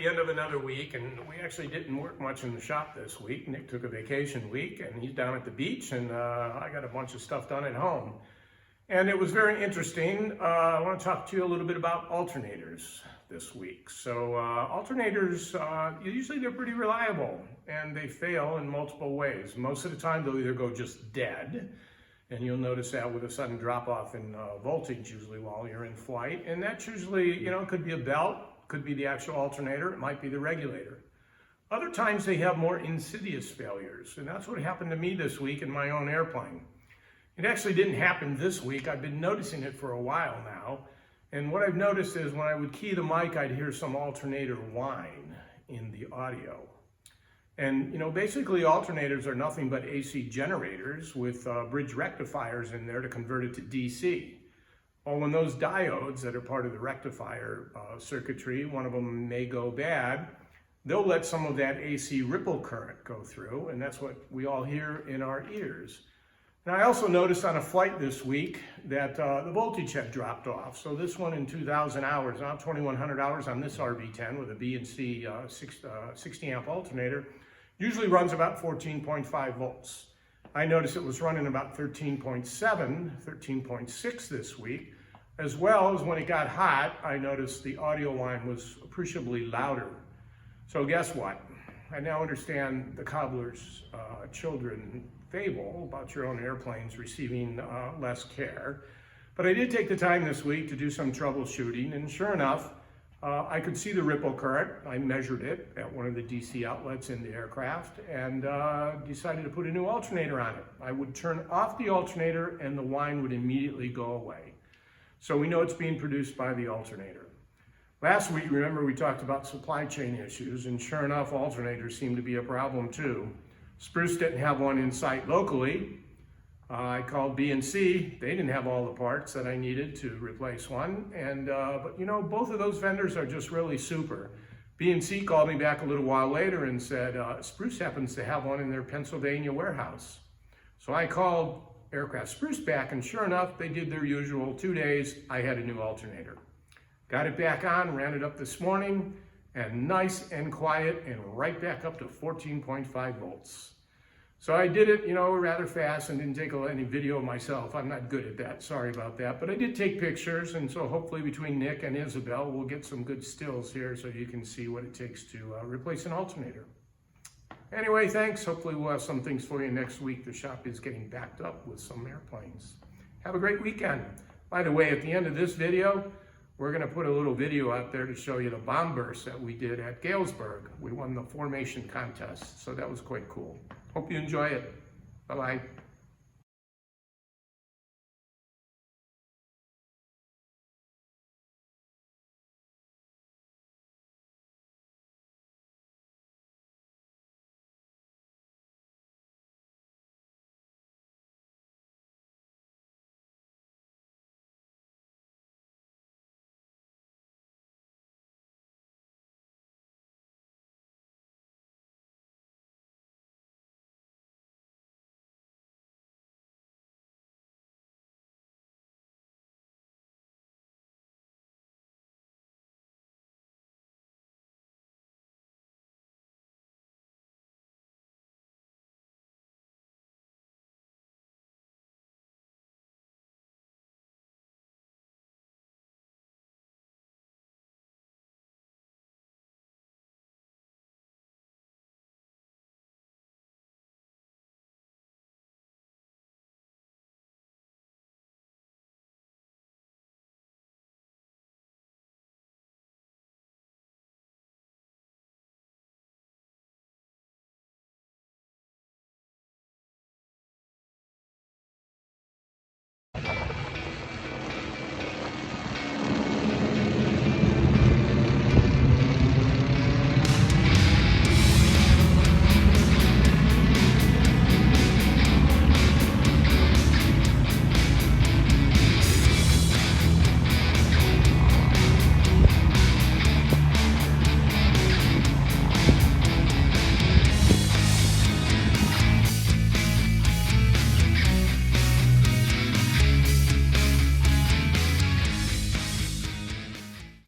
the end of another week, and we actually didn't work much in the shop this week. Nick took a vacation week, and he's down at the beach, and I got a bunch of stuff done at home. And it was very interesting. I want to talk to you a little bit about alternators this week. So alternators, usually they're pretty reliable, and they fail in multiple ways. Most of the time, they'll either go just dead, and you'll notice that with a sudden drop off in voltage usually while you're in flight. And that's usually, it could be a belt, could be the actual alternator, it might be the regulator. Other times they have more insidious failures, and that's what happened to me this week in my own airplane. It actually didn't happen this week. I've been noticing it for a while now. And what I've noticed is when I would key the mic, I'd hear some alternator whine in the audio. And basically alternators are nothing but AC generators with bridge rectifiers in there to convert it to DC. Well, when those diodes that are part of the rectifier circuitry, one of them may go bad, they'll let some of that AC ripple current go through, and that's what we all hear in our ears. And I also noticed on a flight this week that the voltage had dropped off. So this one in 2,000 hours, now 2,100 hours on this RV10 with a B&C 60 amp alternator, usually runs about 14.5 volts. I noticed it was running about 13.7, 13.6 this week, as well as when it got hot, I noticed the audio line was appreciably louder. So guess what? I now understand the cobbler's children fable about your own airplanes receiving less care. But I did take the time this week to do some troubleshooting, and sure enough, I could see the ripple current. I measured it at one of the DC outlets in the aircraft and decided to put a new alternator on it. I would turn off the alternator and the whine would immediately go away. So we know it's being produced by the alternator. Last week, remember, we talked about supply chain issues, and sure enough, alternators seem to be a problem too. Spruce didn't have one in sight locally. I called B&C. They didn't have all the parts that I needed to replace one. And but both of those vendors are just really super. B&C called me back a little while later and said, Spruce happens to have one in their Pennsylvania warehouse. So I called Aircraft Spruce back, and sure enough, they did their usual 2 days. I had a new alternator. Got it back on, ran it up this morning, and nice and quiet, and right back up to 14.5 volts. So I did it, rather fast and didn't take any video of myself. I'm not good at that, sorry about that. But I did take pictures, and so hopefully between Nick and Isabel, we'll get some good stills here so you can see what it takes to replace an alternator. Anyway, thanks. Hopefully we'll have some things for you next week. The shop is getting backed up with some airplanes. Have a great weekend. By the way, at the end of this video, we're going to put a little video out there to show you the bomb burst that we did at Galesburg. We won the formation contest, so that was quite cool. Hope you enjoy it. Bye-bye.